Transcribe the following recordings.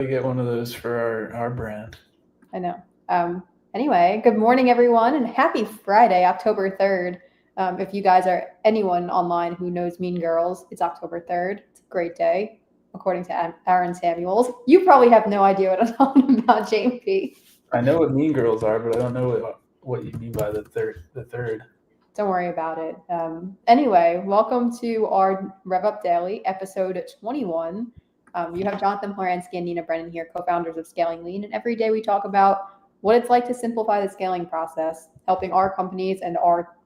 We get one of those for our brand. I know. Anyway, good morning, everyone, and happy Friday, October 3rd. If you guys are anyone online who knows Mean Girls, it's October 3rd. It's a great day, according to Aaron Samuels. You probably have no idea what I'm talking about, JP. I know what Mean Girls are, but I don't know what you mean by the third. The third. Don't worry about it. Anyway, welcome to our RevUP Daily, episode 21. You have Jonathan Horansky and Nina Brennan here, co-founders of Scaling Lean, and every day we talk about what it's like to simplify the scaling process, helping our companies and our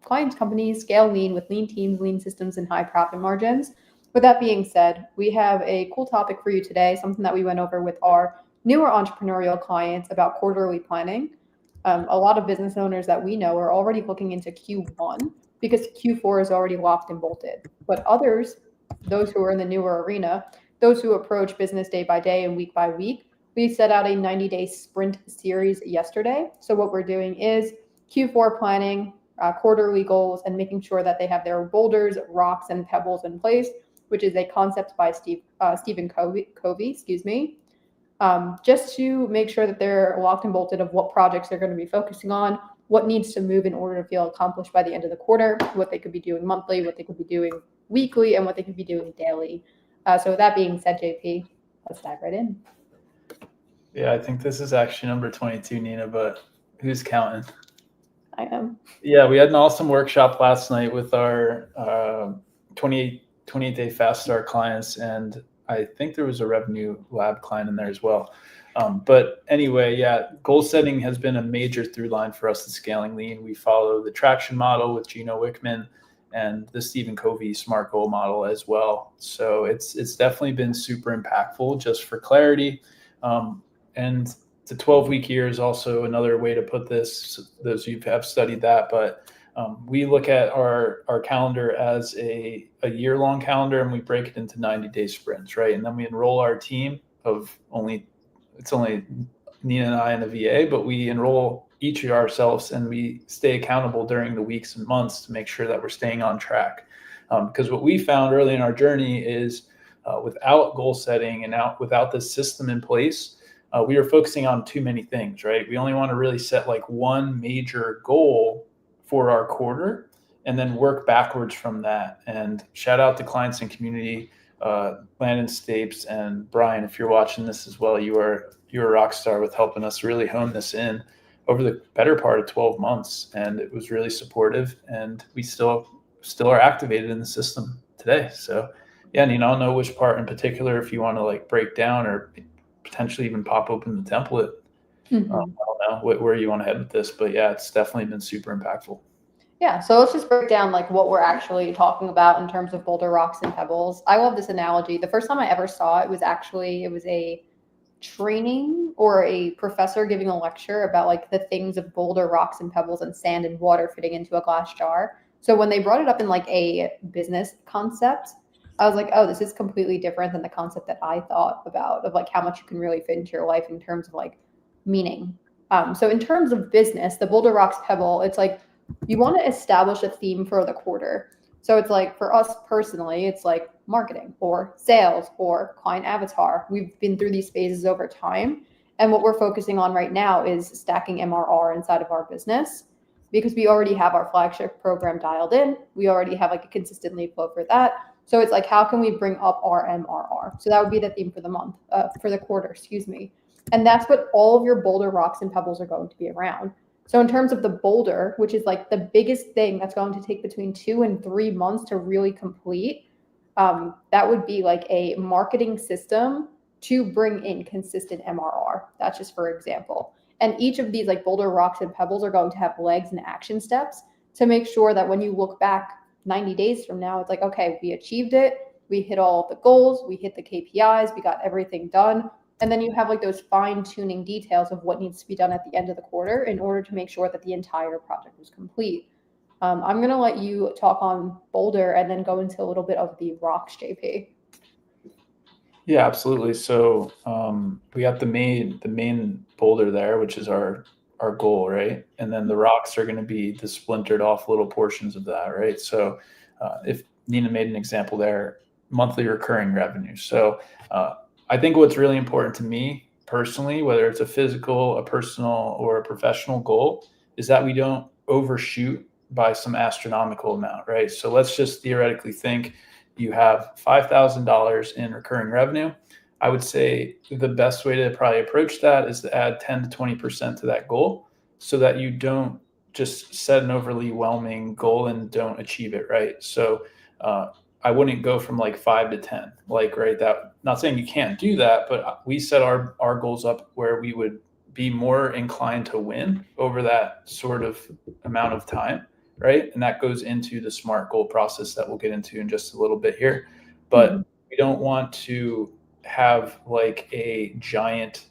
clients' companies scale lean with lean teams, lean systems, and high profit margins. With that being said, we have a cool topic for you today, something that we went over with our newer entrepreneurial clients about quarterly planning. A lot of business owners that we know are already looking into Q1 because Q4 is already locked and bolted. But others, those who are in the newer arena, those who approach business day by day and week by week, we set out a 90-day sprint series yesterday. So what we're doing is Q4 planning, quarterly goals, and making sure that they have their boulders, rocks, and pebbles in place, which is a concept by Stephen Covey, just to make sure that they're locked and bolted of what projects they're going to be focusing on, what needs to move in order to feel accomplished by the end of the quarter, what they could be doing monthly, what they could be doing weekly, and what they could be doing daily. So with that being said, JP, let's dive right in. Yeah, I think this is actually number 22, Nina, but who's counting? I am. Yeah, we had an awesome workshop last night with our 28-day fast start clients, and I think there was a revenue lab client in there as well. But anyway, yeah, goal setting has been a major through line for us in Scaling Lean. We follow the traction model with Gino Wickman and the Stephen Covey SMART goal model as well. So it's definitely been super impactful. Just for clarity, and the 12-week year is also another way to put this. Those of you who have studied that, but we look at our calendar as a year-long calendar, and we break it into 90-day sprints, right? And then we enroll our team of it's only Nina and I and the VA, but we enroll each of ourselves, and we stay accountable during the weeks and months to make sure that we're staying on track. Because what we found early in our journey is without goal setting and without this system in place, we were focusing on too many things, right? We only want to really set like one major goal for our quarter and then work backwards from that. And shout out to clients and community, Landon Stapes and Brian, if you're watching this as well, you're a rock star with helping us really hone this in over the better part of 12 months. And it was really supportive, and we still are activated in the system today. So yeah, Nina, I don't know which part in particular, if you want to like break down or potentially even pop open the template. Mm-hmm. I don't know where you want to head with this, but yeah, it's definitely been super impactful. Yeah, so let's just break down like what we're actually talking about in terms of boulder, rocks, and pebbles. I love this analogy. The first time I ever saw it was a training or a professor giving a lecture about like the things of boulder, rocks, and pebbles, and sand and water fitting into a glass jar. So when they brought it up in like a business concept, I was like, oh, this is completely different than the concept that I thought about of like how much you can really fit into your life in terms of like meaning. So in terms of business, the boulder, rocks, pebble, it's like you want to establish a theme for the quarter. So it's like for us personally, it's like marketing or sales or client avatar. We've been through these phases over time. And what we're focusing on right now is stacking MRR inside of our business because we already have our flagship program dialed in. We already have like a consistent lead flow for that. So it's like, how can we bring up our MRR? So that would be the theme for the month, for the quarter, And that's what all of your boulder, rocks, and pebbles are going to be around. So in terms of the boulder, which is like the biggest thing that's going to take between 2 and 3 months to really complete, that would be like a marketing system to bring in consistent MRR. That's just for example. And each of these like boulder, rocks, and pebbles are going to have legs and action steps to make sure that when you look back 90 days from now, it's like, okay, we achieved it. We hit all of the goals. We hit the KPIs. We got everything done. And then you have like those fine tuning details of what needs to be done at the end of the quarter in order to make sure that the entire project was complete. I'm going to let you talk on boulder and then go into a little bit of the rocks, JP. Yeah, absolutely. So we got the main boulder there, which is our goal, right? And then the rocks are going to be the splintered off little portions of that, right? So if Nina made an example there, monthly recurring revenue. So I think what's really important to me personally, whether it's a physical, a personal, or a professional goal, is that we don't overshoot by some astronomical amount, right? So let's just theoretically think you have $5,000 in recurring revenue. I would say the best way to probably approach that is to add 10 to 20% to that goal so that you don't just set an overly whelming goal and don't achieve it, right? So I wouldn't go from like 5 to 10, like, right. That, not saying you can't do that, but we set our goals up where we would be more inclined to win over that sort of amount of time, right? And that goes into the SMART goal process that we'll get into in just a little bit here. But we don't want to have like a giant,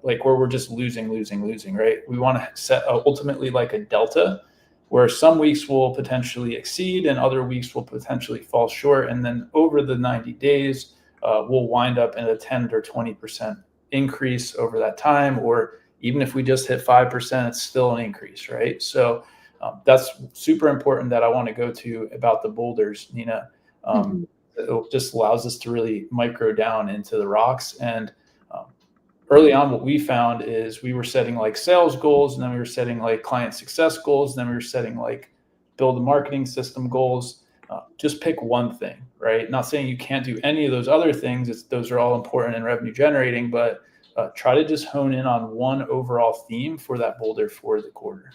like where we're just losing, right? We want to set ultimately like a delta where some weeks will potentially exceed and other weeks will potentially fall short. And then over the 90 days, we'll wind up in a 10 or 20% increase over that time. Or even if we just hit 5%, it's still an increase, right? So that's super important that I want to go to about the boulders, Nina. It just allows us to really micro down into the rocks. And early on, what we found is we were setting like sales goals, and then we were setting like client success goals, and then we were setting like build a marketing system goals. Just pick one thing, right? Not saying you can't do any of those other things. Those are all important and revenue generating, but try to just hone in on one overall theme for that boulder for the quarter.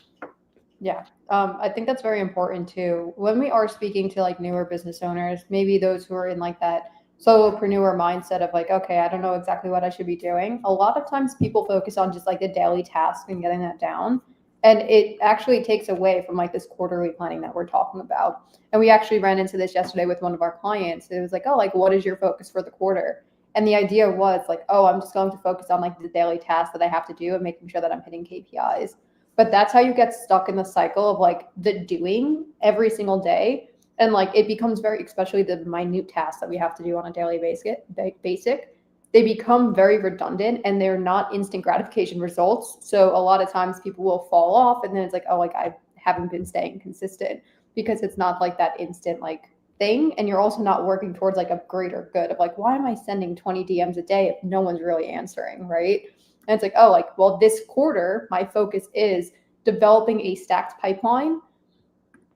Yeah. I think that's very important too. When we are speaking to like newer business owners, maybe those who are in like that solopreneur mindset of like, okay, I don't know exactly what I should be doing. A lot of times people focus on just like the daily task and getting that down. And it actually takes away from like this quarterly planning that we're talking about. And we actually ran into this yesterday with one of our clients. It was like, oh, like, what is your focus for the quarter? And the idea was like, oh, I'm just going to focus on like the daily tasks that I have to do and making sure that I'm hitting KPIs. But that's how you get stuck in the cycle of like the doing every single day. And like it becomes very, especially the minute tasks that we have to do on a daily basic, they become very redundant and they're not instant gratification results. So a lot of times people will fall off and then it's like, oh, like I haven't been staying consistent because it's not like that instant like thing. And you're also not working towards like a greater good of like, why am I sending 20 DMs a day if no one's really answering, right? And it's like, oh, like, well, this quarter, my focus is developing a stacked pipeline.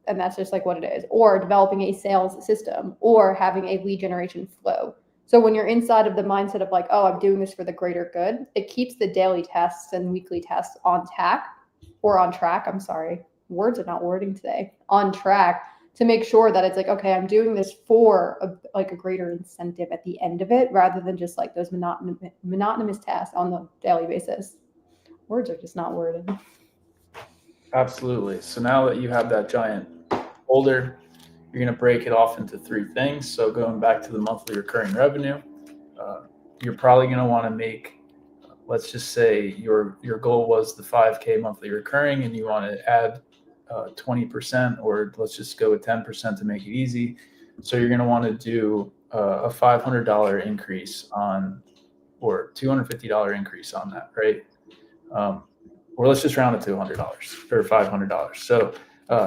And that's just like what it is, or developing a sales system or having a lead generation flow. So when you're inside of the mindset of like, oh, I'm doing this for the greater good, it keeps the daily tests and weekly tests on track. I'm sorry, words are not wording today, on track to make sure that it's like, okay, I'm doing this for a greater incentive at the end of it, rather than just like those monotonous tasks on the daily basis. Words are just not worded. Absolutely. So now that you have that giant boulder, you're going to break it off into three things. So going back to the monthly recurring revenue, you're probably going to want to make, let's just say your goal was the 5K monthly recurring and you want to add 20%, or let's just go with 10% to make it easy. So you're going to want to do a $500 increase on, or $250 increase on that, right? Or let's just round it to $100 or $500. So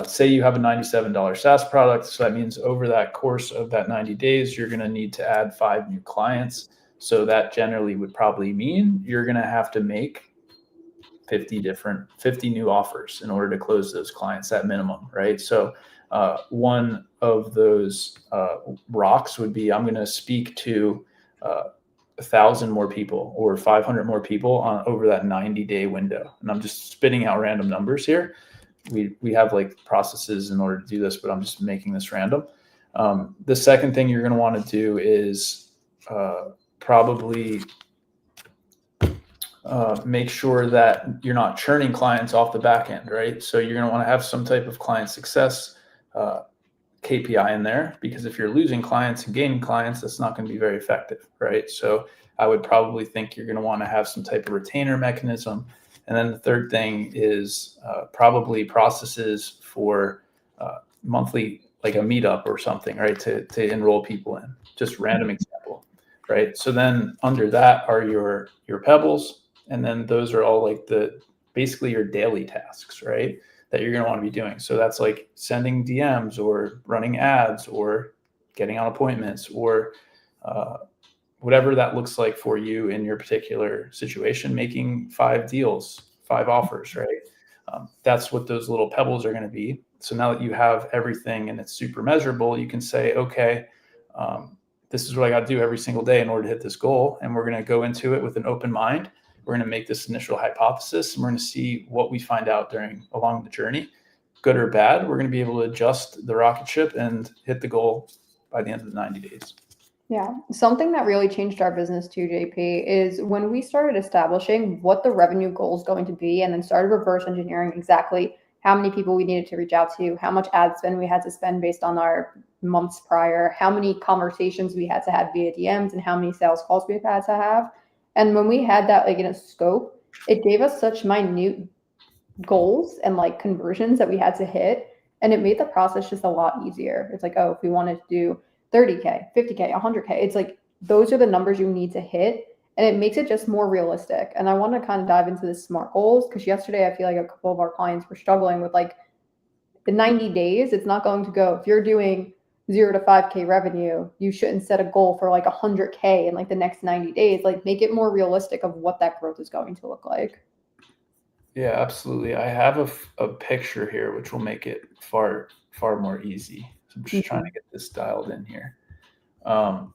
say you have a $97 SaaS product. So that means over that course of that 90 days, you're going to need to add 5 new clients. So that generally would probably mean you're going to have to make 50 new offers in order to close those clients at minimum, right? So one of those rocks would be, I'm going to speak to 1,000 more people or 500 more people on over that 90-day window. And I'm just spitting out random numbers here. We have like processes in order to do this, but I'm just making this random. The second thing you're going to want to do is probably make sure that you're not churning clients off the back end, right? So you're going to want to have some type of client success KPI in there, because if you're losing clients and gaining clients, that's not going to be very effective, right? So I would probably think you're going to want to have some type of retainer mechanism. And then the third thing is probably processes for monthly, like a meetup or something, right? To enroll people in. Just random example, right? So then under that are your pebbles. And then those are all like basically your daily tasks, right? That you're going to want to be doing. So that's like sending DMs or running ads or getting on appointments or whatever that looks like for you in your particular situation, making 5 deals, 5 offers, right? That's what those little pebbles are going to be. So now that you have everything and it's super measurable, you can say, okay, this is what I got to do every single day in order to hit this goal. And we're going to go into it with an open mind. We're going to make this initial hypothesis, and we're going to see what we find out along the journey, good or bad. We're going to be able to adjust the rocket ship and hit the goal by the end of the 90 days. Yeah. Something that really changed our business too, JP, is when we started establishing what the revenue goal is going to be and then started reverse engineering exactly how many people we needed to reach out to, how much ad spend we had to spend based on our months prior, how many conversations we had to have via DMs, and how many sales calls we had to have. And when we had that like in a scope, it gave us such minute goals and like conversions that we had to hit. And it made the process just a lot easier. It's like, oh, if we wanted to do 30K, 50K, 100K, it's like those are the numbers you need to hit. And it makes it just more realistic. And I want to kind of dive into the SMART goals, because yesterday I feel like a couple of our clients were struggling with like the 90 days. It's not going to go. If you're doing 0 to 5K revenue, you shouldn't set a goal for like 100K in like the next 90 days. Like make it more realistic of what that growth is going to look like. Yeah, absolutely. I have a picture here, which will make it far more easy. So I'm just trying to get this dialed in here. 100%,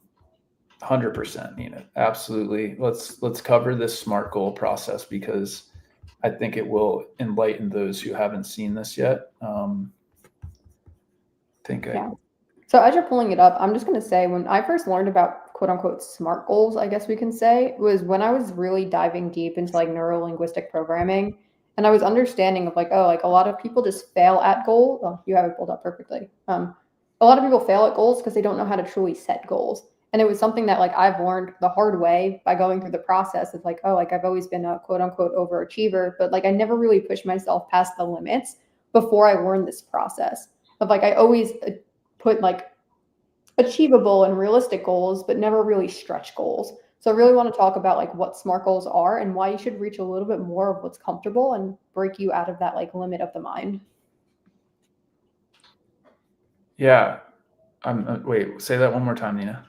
Nina. Absolutely. Let's cover this SMART goal process, because I think it will enlighten those who haven't seen this yet. So as you're pulling it up, I'm just going to say, when I first learned about quote unquote SMART goals, I guess we can say, was when I was really diving deep into like neuro-linguistic programming. And I was understanding of like, oh, like a lot of people just fail at goals. Oh, you have it pulled up perfectly. A lot of people fail at goals because they don't know how to truly set goals. And it was something that like I've learned the hard way by going through the process of like, oh, like I've always been a quote unquote overachiever, but like I never really pushed myself past the limits before I learned this process of like, I always put like achievable and realistic goals, but never really stretch goals. So I really want to talk about like what SMART goals are and why you should reach a little bit more of what's comfortable and break you out of that like limit of the mind. Yeah. Wait, say that one more time, Nina.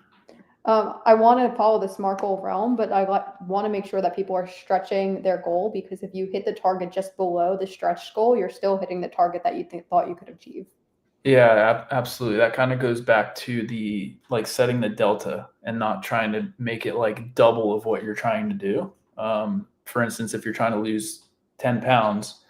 I want to follow the SMART goal realm, but I want to make sure that people are stretching their goal, because if you hit the target just below the stretch goal, you're still hitting the target that you thought you could achieve. Yeah, absolutely. That kind of goes back to the like setting the delta and not trying to make it like double of what you're trying to do. For instance, if you're trying to lose 10 pounds,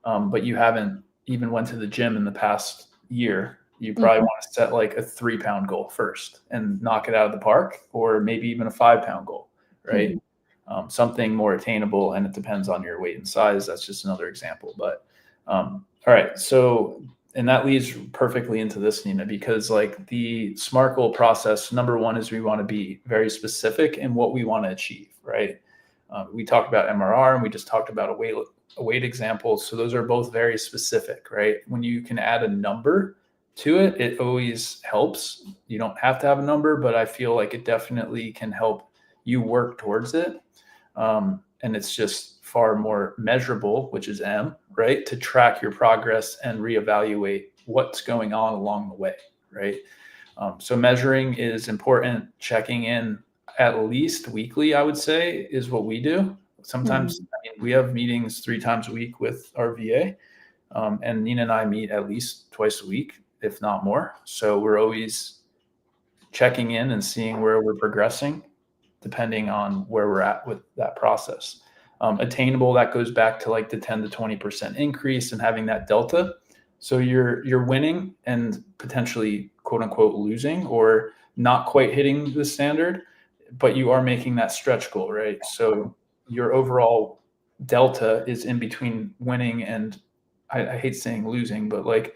but you haven't even went to the gym in the past year, you probably want to set like a 3-pound goal first and knock it out of the park, or maybe even a 5-pound goal, right? Something more attainable, and it depends on your weight and size. That's just another example. But all right, so and that leads perfectly into this, Nina, because like the SMART goal process, number one is we want to be very specific in what we want to achieve, right? We talked about MRR, and we just talked about a weight example. So those are both very specific, right? When you can add a number to it, it always helps. You don't have to have a number, but I feel like it definitely can help you work towards it. And it's just far more measurable, which is M, right? To track your progress and reevaluate what's going on along the way, right? So measuring is important. Checking in at least weekly, I would say, is what we do. Sometimes we have meetings 3 times a week with our VA, and Nina and I meet at least twice a week, if not more. So we're always checking in and seeing where we're progressing, depending on where we're at with that process. Attainable, that goes back to like the 10 to 20% increase and having that delta. So you're winning and potentially quote unquote losing or not quite hitting the standard, but you are making that stretch goal, right? So your overall delta is in between winning and I hate saying losing, but like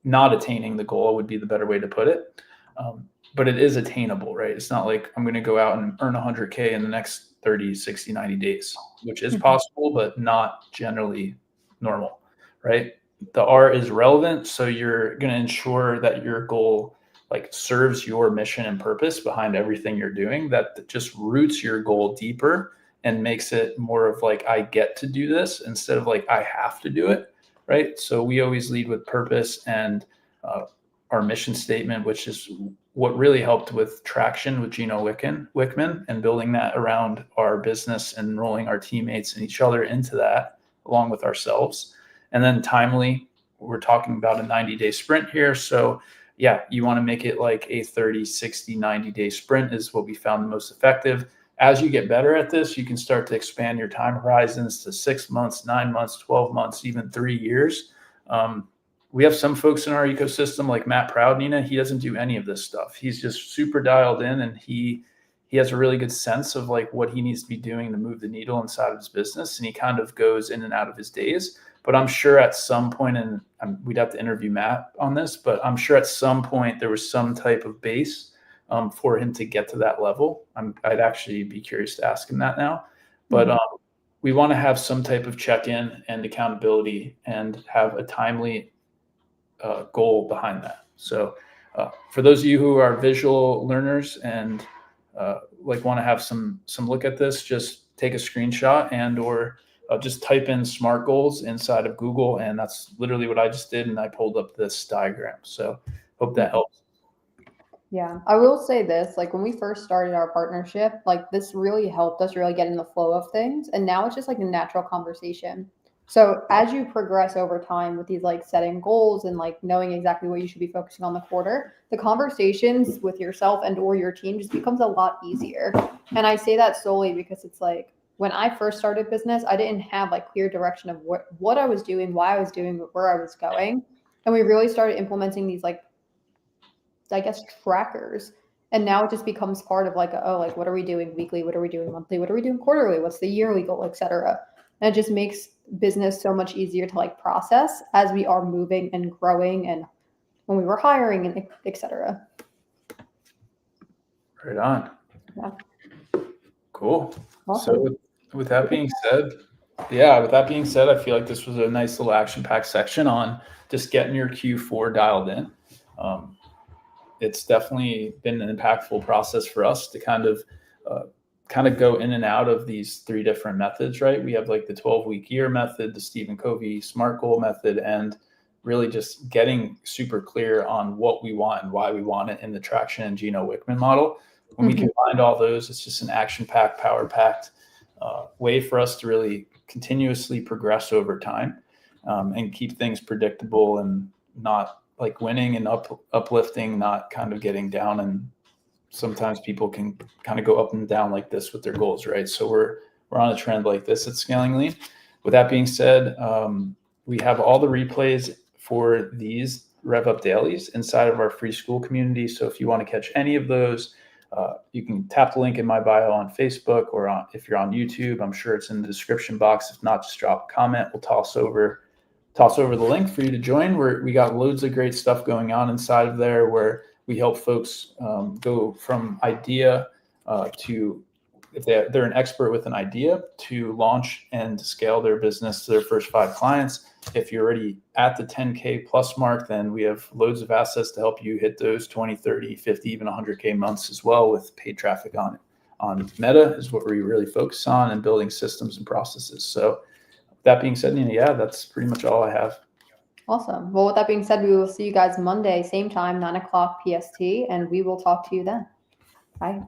not attaining the goal would be the better way to put it. But it is attainable, right? It's not like I'm going to go out and earn 100K in the next 30, 60, 90 days, which is possible, but not generally normal, right? The R is relevant. So you're going to ensure that your goal like serves your mission and purpose behind everything you're doing, that just roots your goal deeper and makes it more of like, I get to do this instead of like, I have to do it, right? So we always lead with purpose and our mission statement, which is what really helped with traction with Gino Wickman and building that around our business and rolling our teammates and each other into that along with ourselves. And then timely, we're talking about a 90-day sprint here. So yeah, you want to make it like a 30, 60, 90-day sprint is what we found the most effective. As you get better at this, you can start to expand your time horizons to 6 months, 9 months, 12 months, even 3 years. We have some folks in our ecosystem like Matt Proudnina. He doesn't do any of this stuff. He's just super dialed in, and he has a really good sense of like what he needs to be doing to move the needle inside of his business. And he kind of goes in and out of his days. But I'm sure at some point, and we'd have to interview Matt on this, but I'm sure at some point there was some type of base for him to get to that level. I'd actually be curious to ask him that now. But we want to have some type of check-in and accountability and have a timely goal behind that. So for those of you who are visual learners and like want to have some look at this, just take a screenshot and or just type in SMART goals inside of Google. And that's literally what I just did. And I pulled up this diagram. So hope that helps. Yeah, I will say this, like when we first started our partnership, like this really helped us really get in the flow of things. And now it's just like a natural conversation. So as you progress over time with these like setting goals and like knowing exactly what you should be focusing on the quarter, the conversations with yourself and or your team just becomes a lot easier. And I say that solely because it's like when I first started business, I didn't have like clear direction of what I was doing, why I was doing it, where I was going. And we really started implementing these like, I guess, trackers. And now it just becomes part of like, oh, like what are we doing weekly? What are we doing monthly? What are we doing quarterly? What's the yearly goal, et cetera? And it just makes business so much easier to like process as we are moving and growing and when we were hiring and et cetera. Right on. Yeah. Cool. Awesome. So with that being said, I feel like this was a nice little action-packed section on just getting your Q4 dialed in. It's definitely been an impactful process for us to kind of go in and out of these 3 different methods, right? We have like the 12-week year method, the Stephen Covey SMART goal method, and really just getting super clear on what we want and why we want it in the Traction and Gino Wickman model. When we combine all those, it's just an action-packed, power-packed way for us to really continuously progress over time and keep things predictable and not like winning and uplifting, not kind of getting down. And sometimes people can kind of go up and down like this with their goals, right? So we're on a trend like this at Scaling Lean. With that being said, we have all the replays for these RevUP dailies inside of our free school community. So if you want to catch any of those, you can tap the link in my bio on Facebook or if you're on YouTube, I'm sure it's in the description box. If not, just drop a comment. We'll toss over the link for you to join. We got loads of great stuff going on inside of there where we help folks go from idea to, if they're an expert with an idea, to launch and scale their business to their first 5 clients. If you're already at the 10K plus mark, then we have loads of assets to help you hit those 20, 30, 50, even 100K months as well with paid traffic on Meta is what we really focus on, and building systems and processes. So that being said, Nina, yeah, that's pretty much all I have. Awesome. Well, with that being said, we will see you guys Monday, same time, 9 o'clock PST, and we will talk to you then. Bye.